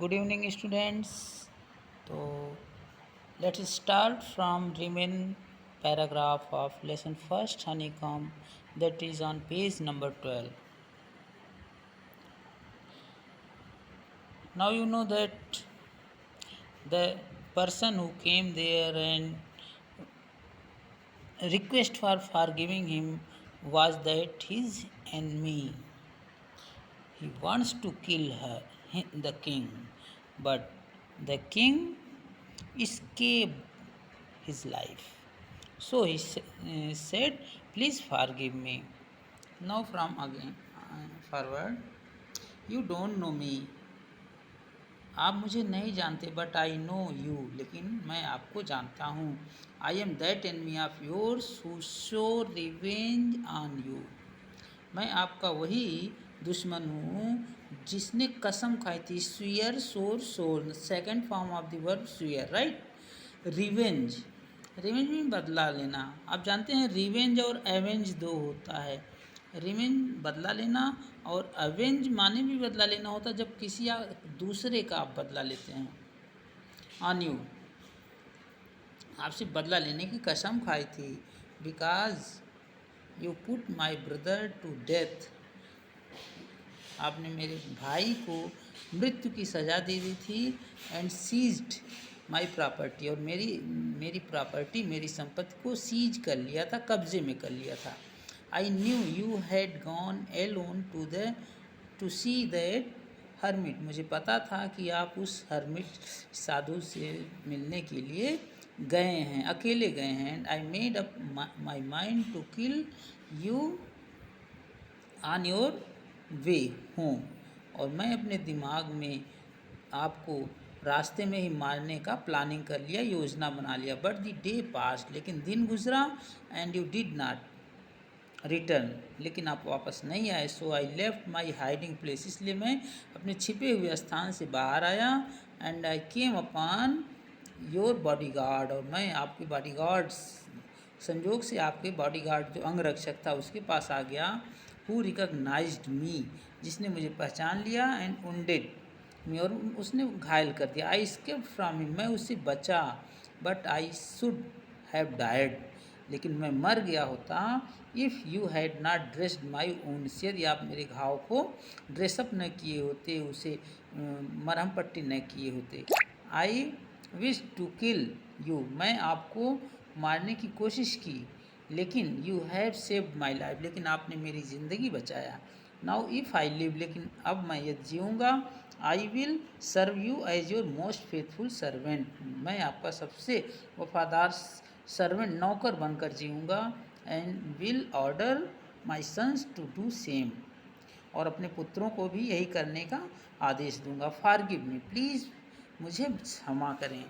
Good evening, students. So let's start from remain paragraph of lesson first honeycomb, that is on page number 12. Now you know that the person who came there and request for forgiving him was that his enemy. He wants to kill her, the king, but the king escaped his life. So he said, please forgive me. Now from again forward, you don't know me. आप मुझे नहीं जानते, but I know you, लेकिन मैं आपको जानता हूँ. I am that enemy of yours who swore revenge on you. मैं आपका वही दुश्मन हूँ जिसने कसम खाई थी. स्वीयर, सोर, सोर, second form of the verb severe, right. Revenge, revenge में बदला लेना. आप जानते हैं रिवेंज और एवेंज दो होता है. रिवेंज बदला लेना और अवेंज माने भी बदला लेना होता है जब किसी दूसरे का आप बदला लेते हैं. ऑन यू, आपसे बदला लेने की कसम खाई थी. Because you put my brother to death, आपने मेरे भाई को मृत्यु की सज़ा दे दी थी. एंड सीज्ड माई प्रॉपर्टी, और मेरी प्रॉपर्टी, मेरी संपत्ति को सीज कर लिया था, कब्जे में कर लिया था. I knew you had gone alone to see that hermit, मुझे पता था कि आप उस हर्मिट साधु से मिलने के लिए गए हैं, अकेले गए हैं. And I made up my mind to kill you on your way home, और मैं अपने दिमाग में आपको रास्ते में ही मारने का प्लानिंग कर लिया, योजना बना लिया. बट द डे पास्ट, लेकिन दिन गुजरा. And you did not return, लेकिन आप वापस नहीं आए. So I left my hiding place, इसलिए मैं अपने छिपे हुए स्थान से बाहर आया. And I came upon your bodyguard, और मैं आपके बॉडीगार्ड, संजोग से आपके बॉडीगार्ड जो अंगरक्षक था उसके पास आ गया. हु रिकग्नाइज्ड मी, जिसने मुझे पहचान लिया. एंड वुंडेड मी, और उसने घायल कर दिया. आई एस्केप्ड फ्रॉम हिम, मैं उससे बचा. But I should have died, लेकिन मैं मर गया होता. If you had not dressed my wounds, यदि आप मेरे घाव को ड्रेसअप न किए होते, उसे मरहम पट्टी न किए होते. I wish to kill you, मैं आपको मारने की कोशिश की, लेकिन you have saved my life, लेकिन आपने मेरी ज़िंदगी बचाया. नाउ इफ़ आई लिव, लेकिन अब मैं यदि जीऊँगा. I will serve you as your most faithful servant, मैं आपका सबसे वफादार सर्वेंट, नौकर बनकर जीऊँगा. And will order my sons to do same, और अपने पुत्रों को भी यही करने का आदेश दूंगा. फॉरगिव मी, प्लीज़ मुझे क्षमा करें.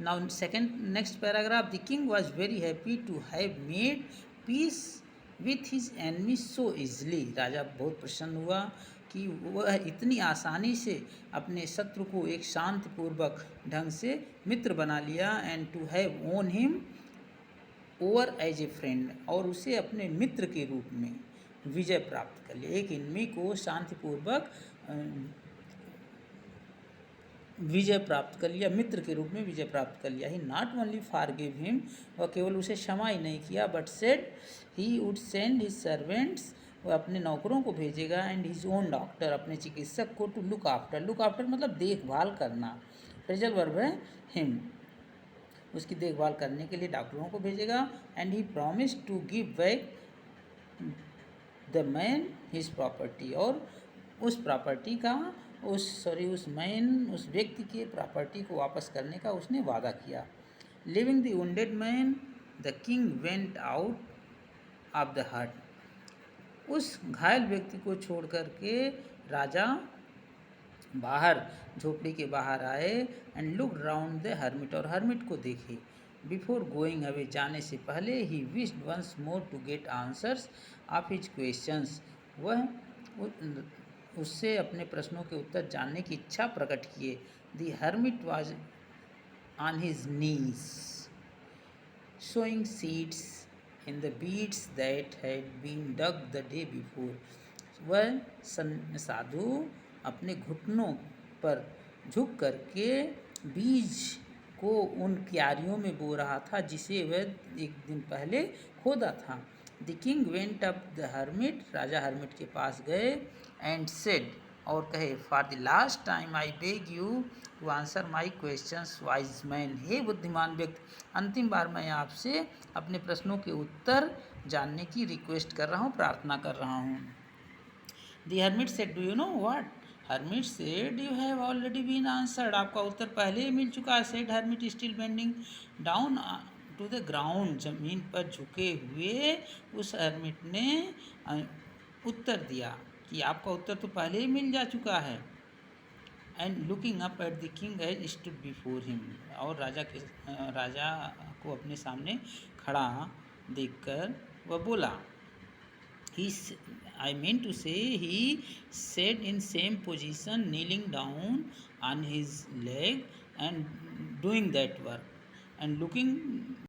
Now second next paragraph. The king was very happy to have made peace with his enemy so easily, राजा बहुत प्रसन्न हुआ कि वह इतनी आसानी से अपने शत्रु को एक शांतिपूर्वक ढंग से मित्र बना लिया. And to have won him over as a friend, और उसे अपने मित्र के रूप में विजय प्राप्त कर लिया. एक एनिमी को शांतिपूर्वक विजय प्राप्त कर लिया, मित्र के रूप में विजय प्राप्त कर लिया. ही नॉट ओनली फॉरगिव हिम, वह केवल उसे क्षमा ही नहीं किया, but said he would send his servants, वह अपने नौकरों को भेजेगा. एंड हिज ओन डॉक्टर, अपने चिकित्सक को, to look after, look after मतलब देखभाल करना, फ्रेजल वर्ब है हिम, उसकी देखभाल करने के लिए डॉक्टरों को भेजेगा. And he promise to give back the man his property, और उस प्रॉपर्टी का उस व्यक्ति के प्रॉपर्टी को वापस करने का उसने वादा किया. Living the wounded man, the king went out of the हट, उस घायल व्यक्ति को छोड़ करके राजा बाहर, झोपड़ी के बाहर आए. And look round the hermit, और हर्मिट को देखे. बिफोर गोइंग अवे, जाने से पहले. He wished once more to get answers of his questions, वह उससे अपने प्रश्नों के उत्तर जानने की इच्छा प्रकट किए. The hermit was on his knees showing seeds in the beads that had been dug the day before, वह साधु अपने घुटनों पर झुक करके बीज को उन क्यारियों में बो रहा था जिसे वह एक दिन पहले खोदा था। The king went up the hermit, राजा हर्मिट के पास गए, एंड सेड, और कहे, for the last time I beg you to answer my questions wise man. हे बुद्धिमान व्यक्ति, अंतिम बार मैं आपसे अपने प्रश्नों के उत्तर जानने की रिक्वेस्ट कर रहा हूँ, प्रार्थना कर रहा हूँ। The hermit said, do you know what? Hermit said, you have already been answered. आपका उत्तर पहले ही मिल चुका है। Said hermit, still bending down to the ground, जमीन पर झुके हुए उस हर्मिट ने उत्तर दिया कि आपका उत्तर तो पहले ही मिल जा चुका है। And looking up at the king as stood before him, और राजा को अपने सामने खड़ा देखकर वह बोला, I mean to say, he sat in same position, kneeling down on his leg and doing that work and looking